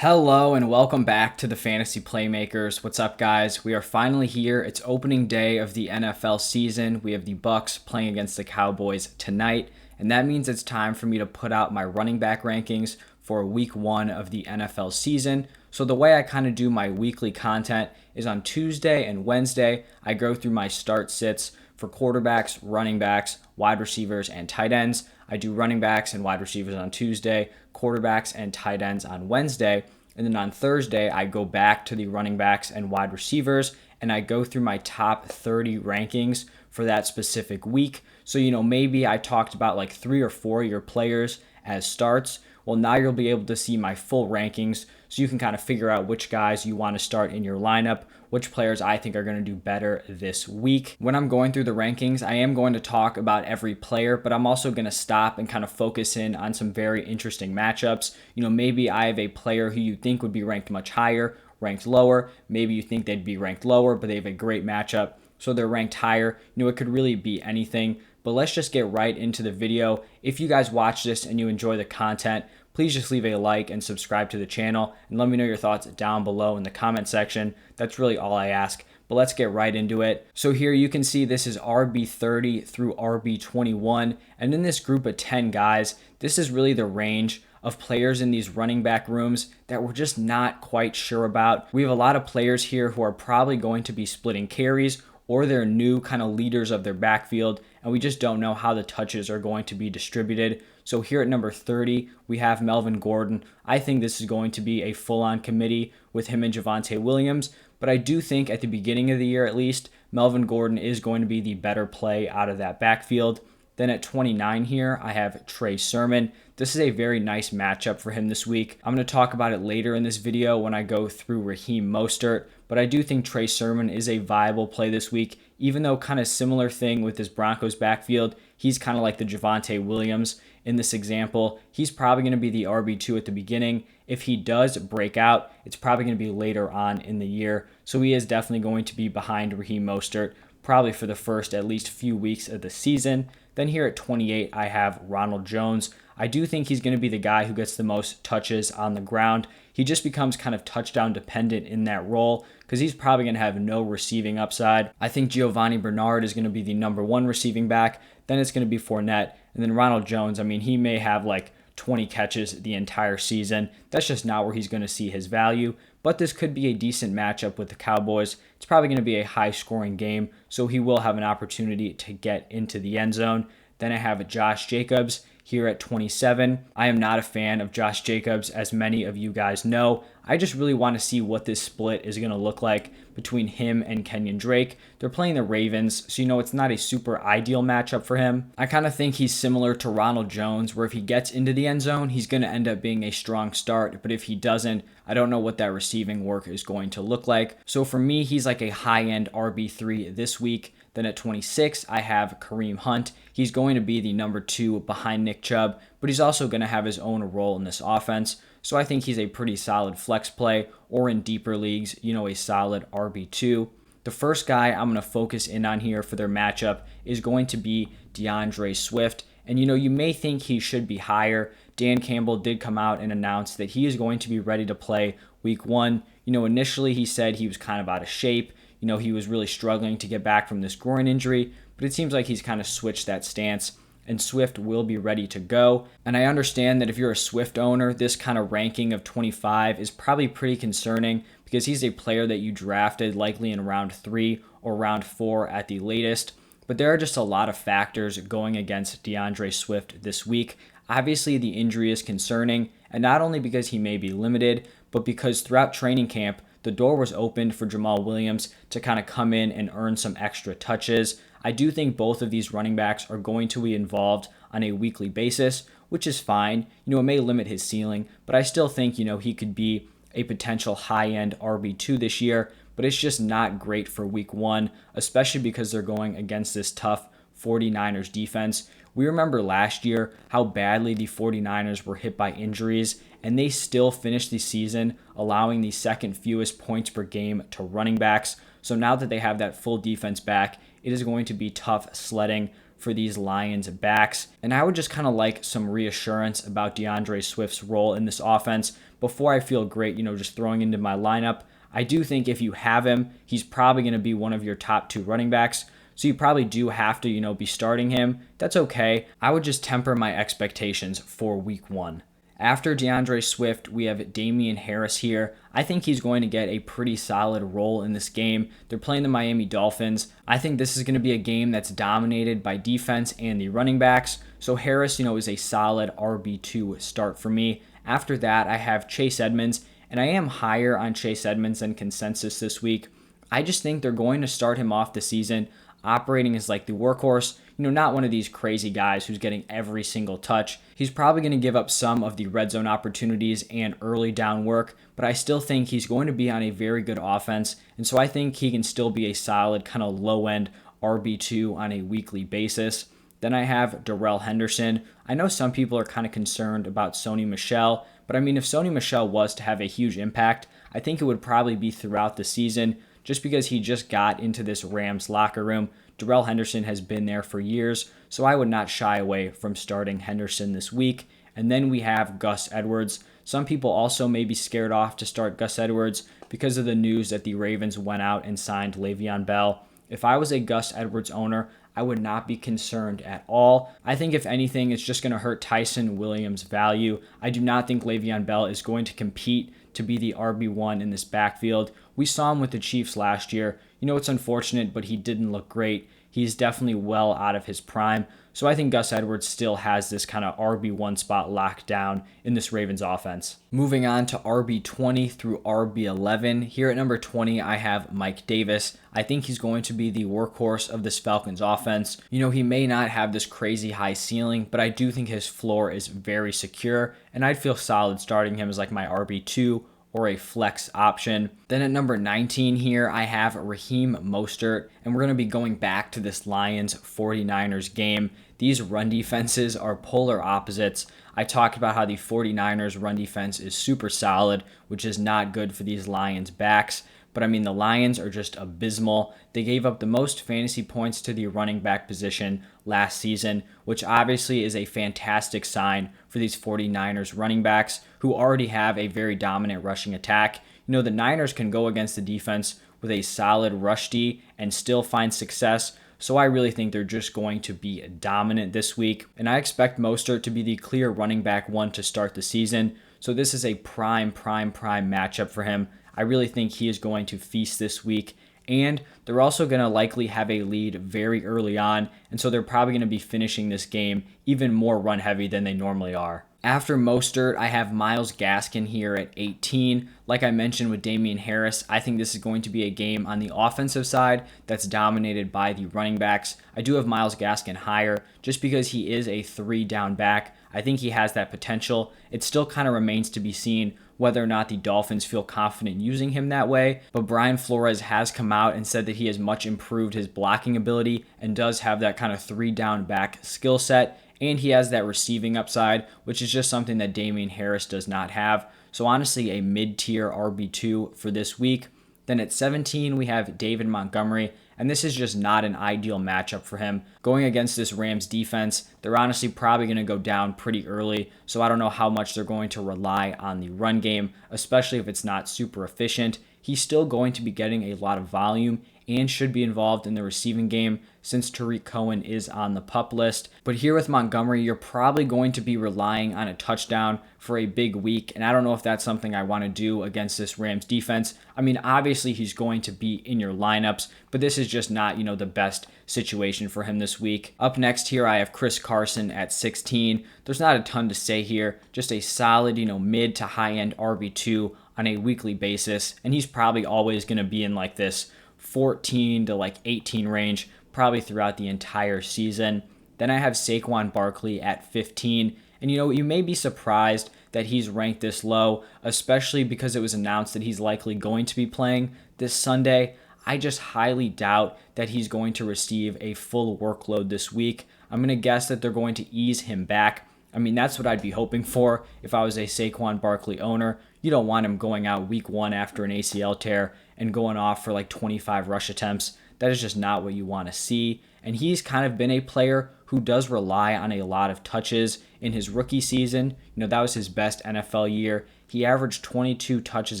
Hello and welcome back to the Fantasy Playmakers. What's up, guys? We are finally here. It's opening day of the NFL season. We have the Bucks playing against the Cowboys tonight, and that means it's time for me to put out my running back rankings for week 1 of the NFL season. So the way I kind of do my weekly content is on Tuesday and Wednesday, I go through my start sits for quarterbacks, running backs, wide receivers, and tight ends. I do running backs and wide receivers on Tuesday, quarterbacks and tight ends on Wednesday. And then on Thursday, I go back to the running backs and wide receivers and I go through my top 30 rankings for that specific week. So, maybe I talked about like 3 or 4 of your players as starts. Well, now you'll be able to see my full rankings so you can kind of figure out which guys you want to start in your lineup, which players I think are going to do better this week. When I'm going through the rankings, I am going to talk about every player, but I'm also going to stop and kind of focus in on some very interesting matchups. Maybe I have a player who you think would be ranked much higher, ranked lower. Maybe you think they'd be ranked lower, but they have a great matchup, so they're ranked higher. It could really be anything. But let's just get right into the video. If you guys watch this and you enjoy the content, please just leave a like and subscribe to the channel and let me know your thoughts down below in the comment section. That's really all I ask. But let's get right into it. So here you can see this is RB30 through RB21. And in this group of 10 guys, this is really the range of players in these running back rooms that we're just not quite sure about. We have a lot of players here who are probably going to be splitting carries or they're new kind of leaders of their backfield, and we just don't know how the touches are going to be distributed. So here at number 30, we have Melvin Gordon. I think this is going to be a full-on committee with him and Javonte Williams, but I do think at the beginning of the year at least, Melvin Gordon is going to be the better play out of that backfield. Then at 29 here, I have Trey Sermon. This is a very nice matchup for him this week. I'm going to talk about it later in this video when I go through Raheem Mostert, but I do think Trey Sermon is a viable play this week, even though kind of similar thing with this Broncos backfield. He's kind of like the Javonte Williams in this example. He's probably going to be the RB2 at the beginning. If he does break out, it's probably going to be later on in the year. So he is definitely going to be behind Raheem Mostert, probably for the first at least few weeks of the season. Then here at 28, I have Ronald Jones. I do think he's going to be the guy who gets the most touches on the ground. He just becomes kind of touchdown dependent in that role because he's probably going to have no receiving upside. I think Giovanni Bernard is going to be the number 1 receiving back. Then it's going to be Fournette. And then Ronald Jones, he may have like 20 catches the entire season. That's just not where he's going to see his value. But this could be a decent matchup with the Cowboys. It's probably going to be a high-scoring game, so he will have an opportunity to get into the end zone. Then I have Josh Jacobs here at 27. I am not a fan of Josh Jacobs, as many of you guys know. I just really want to see what this split is going to look like between him and Kenyon Drake. They're playing the Ravens, so it's not a super ideal matchup for him. I kind of think he's similar to Ronald Jones, where if he gets into the end zone, he's going to end up being a strong start, but if he doesn't, I don't know what that receiving work is going to look like. So for me, he's like a high-end RB3 this week. Then at 26, I have Kareem Hunt. He's going to be the number 2 behind Nick Chubb, but he's also going to have his own role in this offense. So I think he's a pretty solid flex play, or in deeper leagues, a solid RB2. The first guy I'm going to focus in on here for their matchup is going to be DeAndre Swift. And you may think he should be higher. Dan Campbell did come out and announce that he is going to be ready to play week 1. Initially he said he was kind of out of shape. He was really struggling to get back from this groin injury, but it seems like he's kind of switched that stance, and Swift will be ready to go. And I understand that if you're a Swift owner, this kind of ranking of 25 is probably pretty concerning because he's a player that you drafted likely in round 3 or round 4 at the latest. But there are just a lot of factors going against DeAndre Swift this week. Obviously, the injury is concerning, and not only because he may be limited, but because throughout training camp, the door was opened for Jamal Williams to kind of come in and earn some extra touches. I do think both of these running backs are going to be involved on a weekly basis, which is fine. It may limit his ceiling, but I still think, he could be a potential high-end RB2 this year, but it's just not great for week 1, especially because they're going against this tough 49ers defense. We remember last year how badly the 49ers were hit by injuries, and they still finished the season allowing the second fewest points per game to running backs. So now that they have that full defense back, it is going to be tough sledding for these Lions backs. And I would just kind of like some reassurance about DeAndre Swift's role in this offense before I feel great, just throwing into my lineup. I do think if you have him, he's probably going to be one of your top 2 running backs. So you probably do have to, be starting him. That's okay. I would just temper my expectations for week 1. After DeAndre Swift, we have Damien Harris here. I think he's going to get a pretty solid role in this game. They're playing the Miami Dolphins. I think this is going to be a game that's dominated by defense and the running backs. So Harris, is a solid RB2 start for me. After that, I have Chase Edmonds, and I am higher on Chase Edmonds than consensus this week. I just think they're going to start him off the season operating as like the workhorse, not one of these crazy guys who's getting every single touch. He's probably going to give up some of the red zone opportunities and early down work, but I still think he's going to be on a very good offense, and so I think he can still be a solid kind of low-end RB2 on a weekly basis. Then I have Darrell Henderson. I know some people are kind of concerned about Sony Michel, but if Sony Michel was to have a huge impact, I think it would probably be throughout the season, just because he just got into this Rams locker room. Darrell Henderson has been there for years, so I would not shy away from starting Henderson this week. And then we have Gus Edwards. Some people also may be scared off to start Gus Edwards because of the news that the Ravens went out and signed Le'Veon Bell. If I was a Gus Edwards owner, I would not be concerned at all. I think if anything, it's just going to hurt Tyson Williams' value. I do not think Le'Veon Bell is going to compete to be the RB1 in this backfield. We saw him with the Chiefs last year. It's unfortunate, but he didn't look great. He's definitely well out of his prime. So I think Gus Edwards still has this kind of RB1 spot locked down in this Ravens offense. Moving on to RB20 through RB11. Here at number 20, I have Mike Davis. I think he's going to be the workhorse of this Falcons offense. He may not have this crazy high ceiling, but I do think his floor is very secure, and I'd feel solid starting him as like my RB2 or a flex option. Then at number 19 here, I have Raheem Mostert, and we're going to be going back to this Lions 49ers game. These run defenses are polar opposites. I talked about how the 49ers run defense is super solid, which is not good for these Lions backs. But the Lions are just abysmal. They gave up the most fantasy points to the running back position last season, which obviously is a fantastic sign for these 49ers running backs who already have a very dominant rushing attack. The Niners can go against the defense with a solid rush D and still find success. So I really think they're just going to be dominant this week. And I expect Mostert to be the clear running back 1 to start the season. So this is a prime matchup for him. I really think he is going to feast this week. And they're also going to likely have a lead very early on. And so they're probably going to be finishing this game even more run heavy than they normally are. After Mostert, I have Myles Gaskin here at 18. Like I mentioned with Damien Harris, I think this is going to be a game on the offensive side that's dominated by the running backs. I do have Myles Gaskin higher just because he is a 3-down back. I think he has that potential. It still kind of remains to be seen whether or not the Dolphins feel confident using him that way. But Brian Flores has come out and said that he has much improved his blocking ability and does have that kind of 3-down back skill set. And he has that receiving upside, which is just something that Damien Harris does not have. So honestly, a mid-tier RB2 for this week. Then at 17, we have David Montgomery, and this is just not an ideal matchup for him. Going against this Rams defense, they're honestly probably going to go down pretty early, so I don't know how much they're going to rely on the run game, especially if it's not super efficient. He's still going to be getting a lot of volume and should be involved in the receiving game since Tariq Cohen is on the PUP list. But here with Montgomery, you're probably going to be relying on a touchdown for a big week, and I don't know if that's something I want to do against this Rams defense. Obviously he's going to be in your lineups, but this is just not, the best situation for him this week. Up next here, I have Chris Carson at 16. There's not a ton to say here, just a solid, mid to high-end RB2 on a weekly basis, and he's probably always going to be in like this 14 to 18 range, probably throughout the entire season. Then I have Saquon Barkley at 15. And you may be surprised that he's ranked this low, especially because it was announced that he's likely going to be playing this Sunday. I just highly doubt that he's going to receive a full workload this week. I'm going to guess that they're going to ease him back. That's what I'd be hoping for if I was a Saquon Barkley owner. You don't want him going out week 1 after an ACL tear and going off for 25 rush attempts. that is just not what you want to see. And he's kind of been a player who does rely on a lot of touches in his rookie season. That was his best NFL year. He averaged 22 touches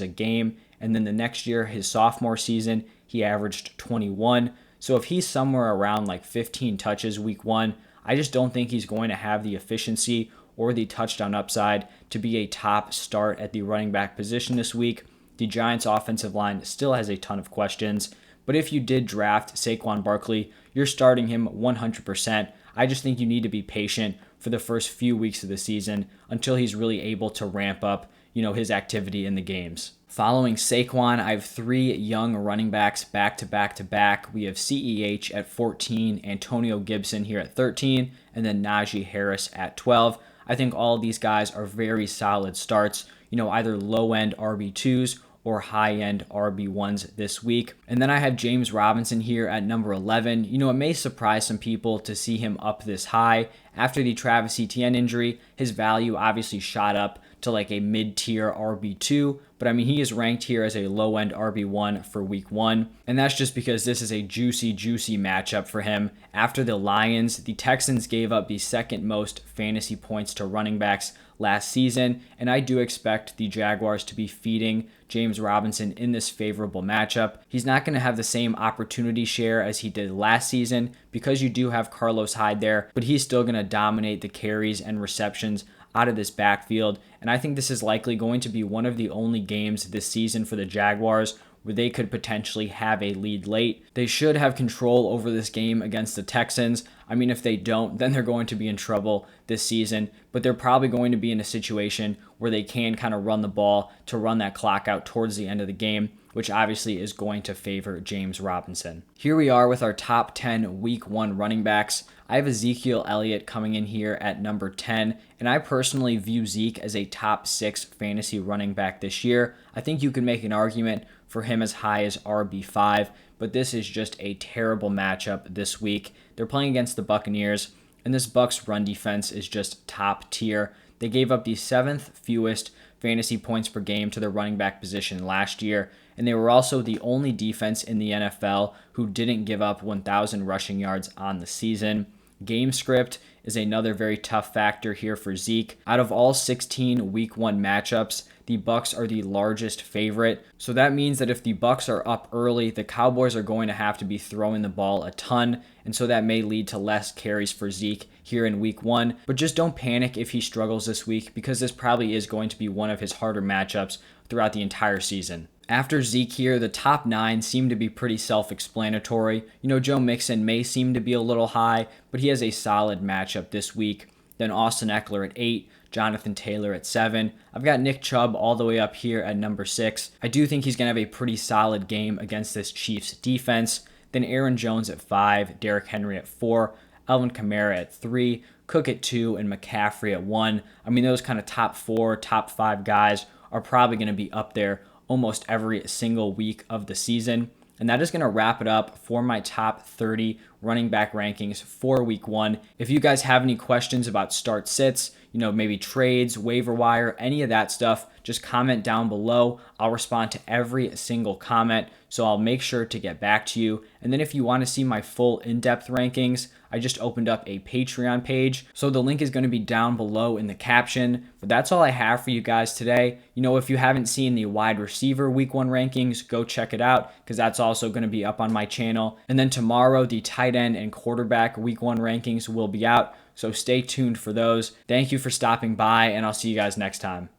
a game. And then the next year, his sophomore season, he averaged 21. So if he's somewhere around like 15 touches week one, I just don't think he's going to have the efficiency or the touchdown upside to be a top start at the running back position this week. The Giants' offensive line still has a ton of questions. But if you did draft Saquon Barkley, you're starting him 100%. I just think you need to be patient for the first few weeks of the season until he's really able to ramp up, his activity in the games. Following Saquon, I have 3 young running backs back to back to back. We have CEH at 14, Antonio Gibson here at 13, and then Najee Harris at 12. I think all of these guys are very solid starts, either low-end RB2s or high-end RB1s this week. And then I have James Robinson here at number 11. It may surprise some people to see him up this high. After the Travis Etienne injury, his value obviously shot up to like a mid-tier RB2, but he is ranked here as a low-end RB1 for week 1, and that's just because this is a juicy matchup for him. After the Lions, the Texans gave up the second most fantasy points to running backs last season, and I do expect the Jaguars to be feeding James Robinson in this favorable matchup. He's not going to have the same opportunity share as he did last season because you do have Carlos Hyde there, but he's still going to dominate the carries and receptions out of this backfield, and I think this is likely going to be one of the only games this season for the Jaguars where they could potentially have a lead late. They should have control over this game against the Texans. If they don't, then they're going to be in trouble this season, but they're probably going to be in a situation where they can kind of run the ball to run that clock out towards the end of the game, which obviously is going to favor James Robinson. Here we are with our top 10 week 1 running backs. I have Ezekiel Elliott coming in here at number 10, and I personally view Zeke as a top 6 fantasy running back this year. I think you could make an argument for him as high as RB5, but this is just a terrible matchup this week. They're playing against the Buccaneers, and this Bucs run defense is just top tier. They gave up the 7th fewest fantasy points per game to the running back position last year, and they were also the only defense in the NFL who didn't give up 1,000 rushing yards on the season. Game script is another very tough factor here for Zeke. Out of all 16 week 1 matchups, the Bucs are the largest favorite. So that means that if the Bucs are up early, the Cowboys are going to have to be throwing the ball a ton, and so that may lead to less carries for Zeke here in week 1. But just don't panic if he struggles this week, because this probably is going to be one of his harder matchups throughout the entire season. After Zeke here, the top 9 seem to be pretty self-explanatory. Joe Mixon may seem to be a little high, but he has a solid matchup this week. Then Austin Eckler at 8, Jonathan Taylor at 7. I've got Nick Chubb all the way up here at number 6. I do think he's going to have a pretty solid game against this Chiefs defense. Then Aaron Jones at 5, Derrick Henry at 4, Alvin Kamara at 3, Cook at 2, and McCaffrey at 1. Those kind of top 4, top 5 guys are probably going to be up there almost every single week of the season. And that is going to wrap it up for my top 30 running back rankings for week 1. If you guys have any questions about start sits, maybe trades, waiver wire, any of that stuff, just comment down below. I'll respond to every single comment, so I'll make sure to get back to you. And then if you want to see my full in-depth rankings, I just opened up a Patreon page, so the link is going to be down below in the caption. But that's all I have for you guys today. If you haven't seen the wide receiver week 1 rankings, go check it out, because that's also going to be up on my channel. And then tomorrow, the tight end and quarterback week 1 rankings will be out, so stay tuned for those. Thank you for stopping by, and I'll see you guys next time.